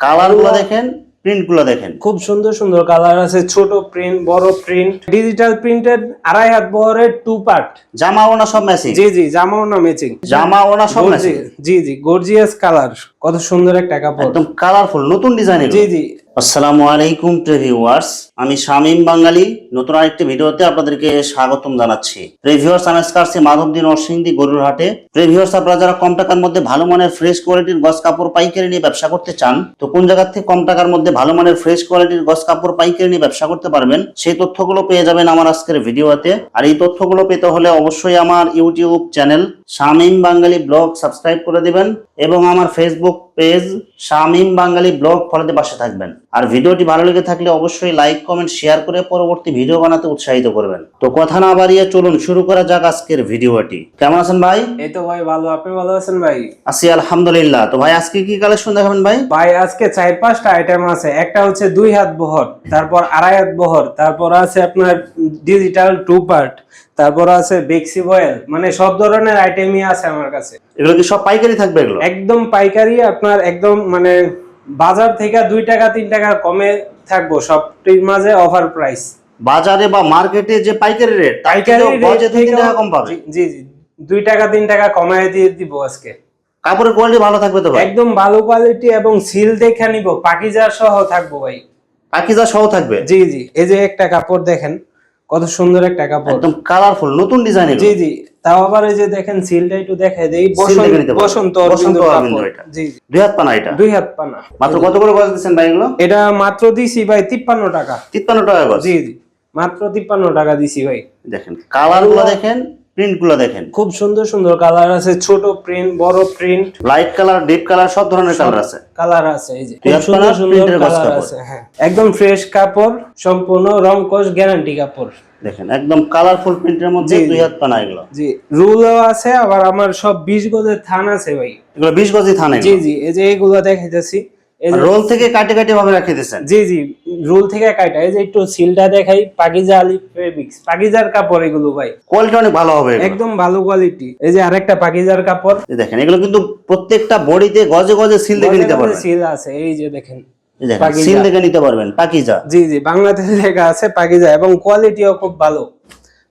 কালারগুলো দেখেন, প্রিন্টগুলো দেখেন, খুব সুন্দর সুন্দর কালার আছে, ছোট প্রিন্ট, বড় প্রিন্ট, ডিজিটাল প্রিন্টেড, 2.5 হাত বহরের 2 পার্ট। জামা ওনা সব ম্যাচিং। জি জি, জামা ওনা ম্যাচিং, জামা ওনা সব ম্যাচিং। জি জি, গর্জিয়াস কালার, কত সুন্দর একটা কাপড়, একদম কালারফুল, নতুন ডিজাইন। জি জি। আসসালামু আলাইকুম ভিউয়ার্স, আমি শামীম বাঙালি নতুন আরেকটি ভিডিওতে আপনাদেরকে স্বাগতম জানাচ্ছি। ভিউয়ার্স, আমি আজকে আসছি মাধবদী নরসিংদী গরুর হাটে। ভিউয়ার্স, আপনারা যারা কম টাকার মধ্যে ভালো মানের ফ্রেশ কোয়ালিটির গস কাপড় পাইকারি নিয়ে ব্যবসা করতে চান, তো কোন জায়গা থেকে কম টাকার মধ্যে ভালো মানের ফ্রেশ কোয়ালিটির গস কাপড় পাইকারি নিয়ে ব্যবসা করতে পারবেন, সেই তথ্যগুলো পেয়ে যাবেন আমার আজকের ভিডিওতে। আর এই তথ্যগুলো পেতে হলে অবশ্যই আমার ইউটিউব চ্যানেল শামীম বাঙালি ব্লগ সাবস্ক্রাইব করে দিবেন এবং আমার ফেসবুক পেজ শামীম বাঙালি ব্লগ ফলোতে পাশে থাকবেন। আর ভিডিওটি ভালো লেগে থাকলে অবশ্যই লাইক কমেন্ট শেয়ার করে পরবর্তী ভিডিও বানাতে উৎসাহিত করবেন। তো কথা না বাড়িয়ে চলুন শুরু করা যাক আজকের ভিডিওটি। কেমন আছেন ভাই? এই তো ভাই ভালো, আপনি ভালো আছেন ভাই? আছি আলহামদুলিল্লাহ। তো ভাই আজকে কি কালেকশন দেখাবেন ভাই? ভাই আজকে 4-5টা আইটেম আছে। একটা হচ্ছে 2 হাত বহর, তারপর 2.5 হাত বহর, তারপর আছে আপনার ডিজিটাল 2 পার্ট, তারপর আছে বেক্সি বয়েল, মানে সব ধরনের আইটেমই আছে আমার কাছে। এগুলো কি সব পাইকারি থাকবে? এগুলো একদম পাইকারি, আপনার একদম মানে বাজার থেকে 2 টাকা 3 টাকা কমে থাকবো, সবটির মাঝে অফার প্রাইস। বাজারে বা মার্কেটে যে পাইকারি রেট, পাইকারি রেট থেকে 2 টাকা কম পাবে। জি জি, 2 টাকা 3 টাকা কমায় দিয়ে দিব আজকে। কাপড়ের কোয়ালিটি ভালো থাকবে তো ভাই? একদম ভালো কোয়ালিটি এবং সিল দেখে নিব, পাকিজা সহ থাকবো ভাই। পাকিজা সহ থাকবে? জি জি, এই যে একটা কাপড় দেখেন, কত সুন্দর একটা কাপড়, একদম কালারফুল, নতুন ডিজাইন। জি জি, তাও আবার এই যে দেখেন সিলটা একটু দেখাই দেই, বসন্ত অরবিন্দ কাপড়। জি জি, 2 হাত পানা। এটা 2 হাত পানা। মাত্র কত করে গজ দিচ্ছেন ভাই এগুলো? এটা মাত্র দিছি ভাই 53 টাকা। 53 টাকা গজ? জি জি, মাত্র 53 টাকা দিছি ভাই। দেখেন কালারগুলো দেখেন, প্রিন্টগুলো দেখেন, খুব সুন্দর সুন্দর কালার আছে, ছোট প্রিন্ট, বড় print, light colour, deep colour, সব ধরনের কালার আছে। কালার আছে, এই যে খুব সুন্দর সুন্দর কালার কাপড় আছে। হ্যাঁ, একদম ফ্রেশ কাপড়, সম্পূর্ণ রং কোশ গ্যারান্টি কাপড়। দেখেন একদম কালারফুল প্রিন্টের মধ্যে 2 হাত পানা এগুলো। জি, রুলও আছে, আবার আমার সব 20 গজের থান আছে ভাই। এগুলো 20 গজি থান? জি জি, এই যে এগুলো দেখাইতেছি, রোল থেকে কাটে কাটে ভাবে রাখিয়ে দিয়েছেন? জি জি, রুল থেকে কাটা। এই যে একটু সিলটা দেখাই, পাকিজা আলি ফেব্রিক্স, পাকিজার কাপড় এগুলো ভাই, কোয়ালিটি অনেক ভালো হবে, একদম ভালো কোয়ালিটি। এই যে আরেকটা পাকিজার কাপড় দেখেন, এগুলো কিন্তু প্রত্যেকটা বডিতে গজে গজে সিল দেখে নিতে পারবেন। সিল আছে, এই যে দেখেন, সিল দেখে নিতে পারবেন। পাকিজা, জি জি, বাংলাদেশে লেখা আছে পাকিজা এবং কোয়ালিটিও খুব ভালো।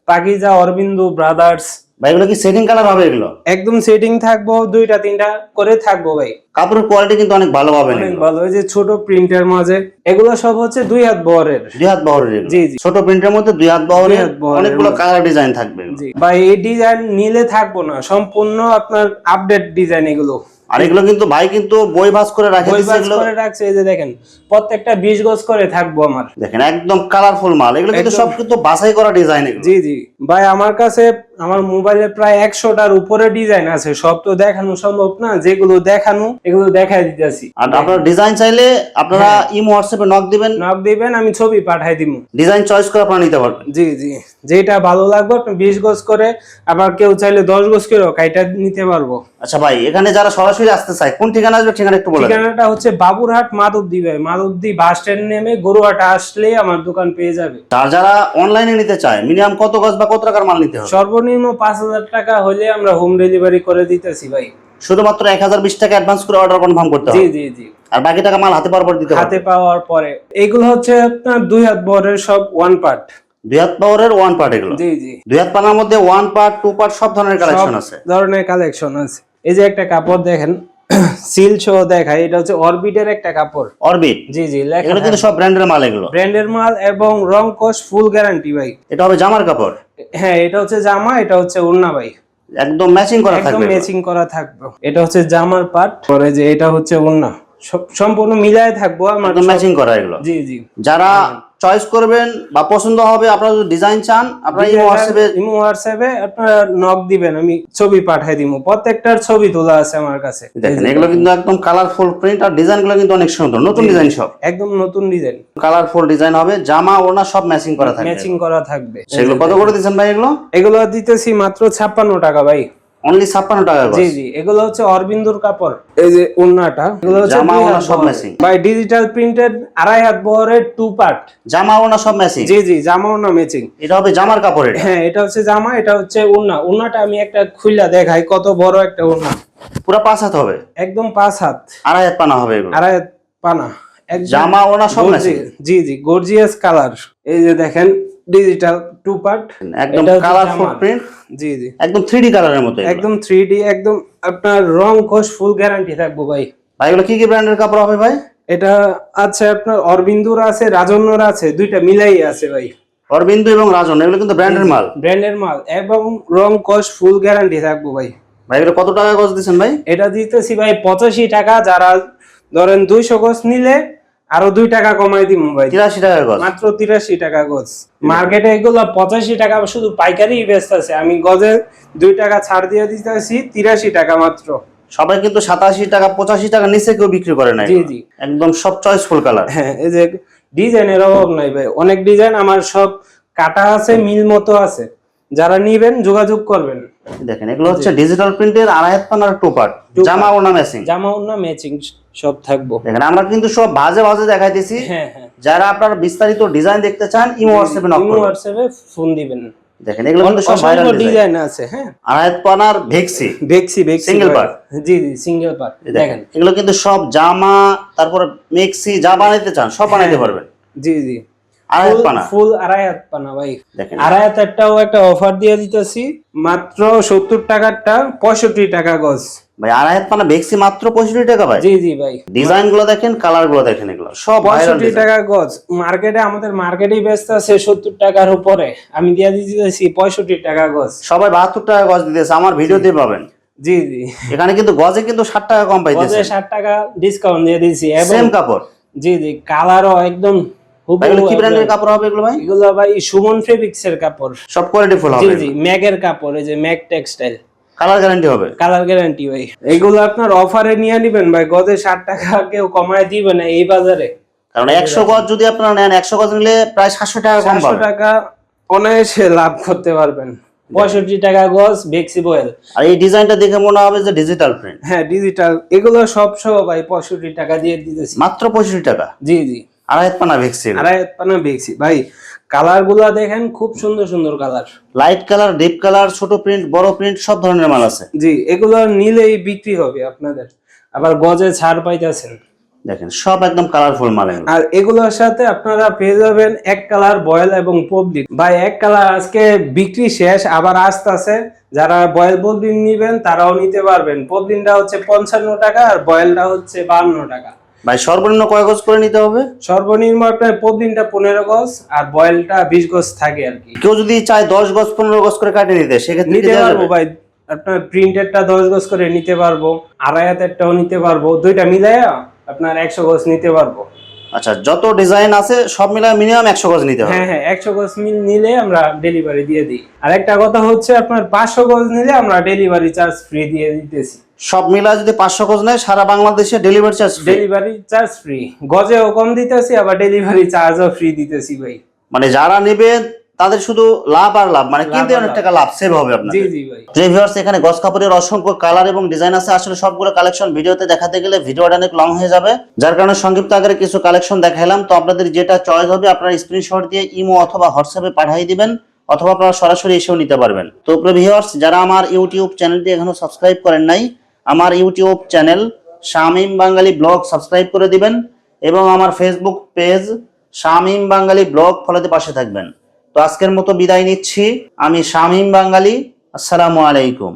পাকিজা অরবিন্দ ব্রাদার্স। ভাই এগুলো কি সেটিং কালার হবে? এগুলো একদম সেটিং থাকবো, 2টা 3টা করে থাকবো ভাই। কাপড়ের কোয়ালিটি কিন্তু অনেক ভালো পাবেন, অনেক ভালো। এই যে ছোট প্রিন্টের মাঝে, এগুলো সব হচ্ছে 2 হাত বহরের। 2 হাত বহরের? জি জি, ছোট প্রিন্টের মধ্যে 2 হাত বহরের, অনেকগুলো কালার ডিজাইন থাকবে। জি ভাই, এই ডিজাইন নিলে থাকবো না, সম্পূর্ণ আপনার আপডেট ডিজাইন এগুলো। আর এগুলো কিন্তু ভাই কিন্তু বই ভাঁজ করে রাখে দিয়েছে, এগুলো করে রাখছে। এই যে দেখেন, প্রত্যেকটা 20 গজ করে থাকবো আমার। দেখেন একদম কালারফুল মাল। এগুলো কিন্তু সব কিন্তু বাছাই করা ডিজাইন এগুলো। জি জি ভাই, আমার কাছে আমার মোবাইলে প্রায় 100টার উপরে ডিজাইন আছে, সব তো দেখানো সম্ভব না, যেগুলো দেখানো এগুলো দেখাই দিতেছি। আর আপনারা ডিজাইন চাইলে আপনারা ইমো হোয়াটসঅ্যাপে নক দিবেন, আমি ছবি পাঠাই দিব, ডিজাইন চয়েস করে আপনারা নিতে পারবেন। জি জি, যেটা ভালো লাগবে 20 গজ করে, আবার কেউ চাইলে 10 গজ করে কাইটা নিতে পারবো। আচ্ছা ভাই, এখানে যারা সরাসরি আসতে চায় কোন ঠিকানা আসবে? ঠিকানা একটু বলেন। ঠিকানাটা হচ্ছে বাবুরহাট মাধবদী ভাই, মাধবদী বাস স্ট্যান্ড নেমে গরুহাটা আসলেই আমার দোকান পেয়ে যাবে। আর যারা অনলাইনে নিতে চায় মিনিমাম কত গজ বা কত টাকার মাল নিতে হবে? সর্বনিম্ন 5000 টাকা হলে আমরা হোম ডেলিভারি করে দিতেছি ভাই। শুধুমাত্র 1020 টাকা অ্যাডভান্স করে অর্ডার কনফার্ম করতে হবে? জি জি জি, আর বাকি টাকা মাল হাতে পাওয়ার পর দিতে হবে? হাতে পাওয়ার পরে। এগুলো হচ্ছে আপনার 2 হাত বহরের সব 1 পার্ট। 2 হাত পাওয়ারের 1 পার্ট এগুলো? জি জি, 2 হাত পানার মধ্যে 1 পার্ট 2 পার্ট সব ধরনের কালেকশন আছে। ধরনের কালেকশন আছে। এই যে একটা কাপড় দেখেন, সিল সহ দেখাই, এটা হচ্ছে অরবিটের একটা কাপড়। অরবিট? জি জি, এগুলো কিন্তু সব ব্র্যান্ডের মাল। এগুলো ব্র্যান্ডের মাল এবং রং কোশ ফুল গ্যারান্টি ভাই। এটা হবে জামার কাপড়? হ্যাঁ, এটা হচ্ছে জামা, এটা হচ্ছে ওড়না ভাই, একদম ম্যাচিং করা থাকবে। একদম ম্যাচিং করা থাকবে। এটা হচ্ছে জামার পার্ট, পরে যে এটা হচ্ছে ওড়না, সম্পূর্ণ মিলায় থাকবো আমার, একদম ম্যাচিং করা এগুলো। জি জি, যারা চয়েস করবেন বা পছন্দ হবে, আপনারা যদি ডিজাইন চান আপনারা ইমো হোয়াটসঅ্যাপে আপনারা নক দিবেন, আমি ছবি পাঠিয়ে দিব। প্রত্যেকটার ছবি তোলা আছে আমার কাছে। দেখেন এগুলো কিন্তু একদম কালারফুল প্রিন্ট, আর ডিজাইনগুলো কিন্তু অনেক সুন্দর, নতুন ডিজাইন সব, একদম নতুন ডিজাইন, কালারফুল ডিজাইন হবে। জামা ওড়না সব ম্যাচিং করা থাকবে, ম্যাচিং করা থাকবে। সেগুলো কত করে দিচ্ছেন ভাই? এগুলো দিতেছি মাত্র 56 টাকা ভাই। অনলি 56 টাকা? জি জি, এগুলো হচ্ছে অরবিন্দুর কাপড়। এই যে ওড়নাটা, এগুলো হচ্ছে জামা ওড়না সব ম্যাচিং ভাই, ডিজিটাল প্রিন্টেড 2.5 হাত বহরের 2 পার্ট। জামা ওড়না সব ম্যাচিং? জি জি, জামা ওড়না ম্যাচিং। এটা হবে জামার কাপড়? হ্যাঁ, এটা হচ্ছে জামা, এটা হচ্ছে ওড়না। ওড়নাটা আমি একটা খুইলা দেখাই, কত বড় একটা ওড়না। পুরো 5 হাত হবে? একদম 5 হাত। 2.5 হাত পানা হবে এগুলো? 2.5 হাত পানা একদম জামা ওনা সব গর্জি- ম্যাচিং, জি জি গর্জিয়াস কালার। এই যে দেখেন ডিজিটাল 2 পার্ট, একদম এটা হচ্ছে কালারফুল জামার। প্রিন্ট, জি জি একদম 3D কালারের মতো এগুলো। একদম 3D, একদম আপনার রং কোশ ফুল গ্যারান্টি থাকবো ভাই। ভাই এগুলো কি কি ব্র্যান্ডের কাপড় হবে ভাই? এটা আছে আপনার অরবিন্দুর আছে, রাজন্যর আছে, দুইটা মিলাই আছে ভাই। অরবিন্দু এবং রাজন এগুলো কিন্তু ব্র্যান্ডের মাল। ব্র্যান্ডের মাল এবং রং কোশ ফুল গ্যারান্টি থাকবো ভাই। ভাই এগুলো কত টাকা গজ দিচ্ছেন ভাই? এটা দিতেছি ভাই 85 টাকা, যারা ধরেন 200 গজ নিলে আরো 2 টাকা কমাই দিব ভাই, 83 টাকা গজ। মাত্র 83 টাকা গজ। মার্কেটে এগুলো 85 টাকা শুধু পাইকারি বেচতেছে, আমি গজে 2 টাকা ছাড় দিয়ে দিতেছি 83 টাকা মাত্র। সবাই কিন্তু 87 টাকা 85 টাকা নিচে কেউ বিক্রি করে না জি এগুলো। জি একদম সব চয়েসফুল কালার। হ্যাঁ, এই যে ডিজাইনের অভাব নাই ভাই, অনেক ডিজাইন আমার সব কাটা আছে, মিল মতো আছে, যারা নিবেন যোগাযোগ করবেন। দেখেন এগুলো হচ্ছে ডিজিটাল প্রিন্টের আড়াই হাত পানার টোপার, জামা ওনা ম্যাচিং। জামা ওড়না ম্যাচিং সব থাকবো। দেখেন আমরা কিন্তু সব ভাজে ভাজে দেখাইতেছি। হ্যাঁ হ্যাঁ, যারা আপনার বিস্তারিত ডিজাইন দেখতে চান ইমো হোয়াটসঅ্যাপে নক করুন। হোয়াটসঅ্যাপে ফোন দিবেন। দেখেন এগুলো কিন্তু সব ভাইরাল অসংখ্য ডিজাইন। ডিজাইন আছে। হ্যাঁ, আড়াই হাত পানার ভেক্সি বেক্সি Single ভাই। part। জি জি সিঙ্গেল পার্ট। দেখেন দেখেন এগুলো কিন্তু সব জামা, তারপর মেক্সি যা বানাইতে চান সব বানাইতে পারবেন। জি জি আড়াই হাত পানা ফুল আড়াই হাত পানা ভাই। দেখেন। আড়াই হাত একটাও একটা অফার দিয়ে দিতেছি, মাত্র 70 টাকারটা 65 টাকা গজ। ভাই আড়াই হাত পানা ভেক্সি মাত্র 65 টাকা ভাই। জি জি ভাই, ডিজাইন গুলো দেখেন, কালার গুলো দেখেন, এগুলো সব ভাইরাল 65 টাকা গজ। মার্কেটে আমাদের মার্কেটেই বেচতে আছে 70 টাকার উপরে, আমি দিয়ে দিতেছি 65 টাকা গজ। সবাই 72 টাকা গজ দিতেছে, আমার ভিডিওতে পাবেন। জি জি এখানে কিন্তু গজে কিন্তু 60 টাকা কম পাইতেছে, গজে 60 টাকা ডিসকাউন্ট দিয়ে দিয়েছি। এবং সেম কাপড়। জি জি কালারও একদম ভাই এগুলো কি ব্র্যান্ডের হুবহু। কাপড় হবে এগুলো ভাই? এগুলো ভাই সুমন ফেব্রিক্স এর কাপড়। সব কোয়ালিটি ফুল জি হবে, জি ম্যাগের কাপড়, এই যে ম্যাগ টেক্সটাইল, কালার গ্যারান্টি হবে। কালার গ্যারান্টি ভাই। এগুলো আপনার অফারে নিয়ে নিবেন ভাই, গজে 60 টাকা কেউ কমায় দিবে না এই বাজারে। কারণ 100 গজ যদি আপনারা নেন, 100 গজ নিলে প্রায় 700 টাকা কম 700 পাবেন। টাকা অনায়াসে লাভ করতে পারবেন। 65 টাকা গজ বেক্সি বয়েল। আর এই ডিজাইনটা দেখে মনে হবে যে ডিজিটাল প্রিন্ট। হ্যাঁ ডিজিটাল, এগুলো সব সহ ভাই 65 টাকা দিয়ে দিতেছি। মাত্র 65 টাকা। জি জি আড়াই হাত পানা ভেক্সি, আড়াই পানা বেক্সি ভাই। কালার গুলা দেখেন খুব সুন্দর সুন্দর colour. Light colour, deep colour, ছোট প্রিন্ট, বড় প্রিন্ট, সব ধরনের মাল আছে। জি এগুলো নিলেই বিক্রি হবে আপনাদের, আবার গজে ছাড় পাইতেছেন। দেখেন সব একদম কালারফুল মাল এগুলো। আর এগুলোর সাথে আপনারা পেয়ে যাবেন এক কালার বয়েল এবং পবলিন। ভাই এক কালার আজকে বিক্রি শেষ, আবার আসতেছে। যারা বয়েল পবলিন নিবেন তারাও নিতে পারবেন। পবলিনটা হচ্ছে 55 টাকা আর বয়েলটা হচ্ছে 52 টাকা। ভাই সর্বনিম্ন কয় গজ করে নিতে হবে? সর্বনিম্ন আপনার পবলিনটা 15 গজ আর বয়েলটা 20 গজ থাকে আর কি। কেউ যদি চায় 10 গজ 15 গজ করে কাটে নিতে, সেক্ষেত্রে কি নিতে দেওয়া পারবো যাবে? ভাই, আপনার প্রিন্টেডটা 10 গজ করে নিতে পারবো, আড়াই হাতেরটাও নিতে পারবো, দুইটা মিলাইয়া আপনার 100 গজ নিতে পারবো। আচ্ছা, যত ডিজাইন আছে সব মিলায় মিনিমাম 100 গজ নিতে হবে। হ্যাঁ হ্যাঁ 100 গজ মিল নিলে আমরা ডেলিভারি দিয়ে দিই। আর একটা কথা হচ্ছে আপনার 500 গজ নিলে আমরা ডেলিভারি চার্জ ফ্রি দিয়ে দিতেছি। সব মিলা যদি 500 গজ নেয়, সারা বাংলাদেশে delivery charge free. Delivery charge free, গজেও কম দিতেছি, আবার ডেলিভারি চার্জও ফ্রি দিতেছি ভাই। মানে যারা নেবে তাদের শুধু লাভ আর লাভ, মানে কিনতে আর অনেক লাভ। টাকা লাভ সেভ হবে আপনাদের। জি জি ভাই। ভিউয়ার্স, এখানে গজ কাপড়ের অসংখ্য কালার এবং ডিজাইন আছে। আসলে সবগুলো কালেকশন ভিডিওতে দেখাতে গেলে ভিডিওটা অনেক লং হয়ে যাবে, যার কারণে সংক্ষিপ্ত আকারে কিছু কালেকশন দেখাইলাম। তো আপনাদের যেটা চয়েস হবে আপনারা স্ক্রিনশট দিয়ে ইমো অথবা হোয়াটসঅ্যাপে পাঠিয়ে দিবেন, অথবা আপনারা সরাসরি এসেও নিতে পারবেন। তো ভিউয়ার্স, যারা আমার ইউটিউব চ্যানেলটি এখনো সাবস্ক্রাইব করেন নাই, আমার ইউটিউব চ্যানেল শামীম বাঙালি ব্লগ সাবস্ক্রাইব করে দিবেন, এবং আমার ফেসবুক পেজ শামীম বাঙালি ব্লগ ফলোতে পাশে থাকবেন। তো আজকের মতো বিদায় নিচ্ছি, আমি শামীম বাঙালি। আসসালামু আলাইকুম।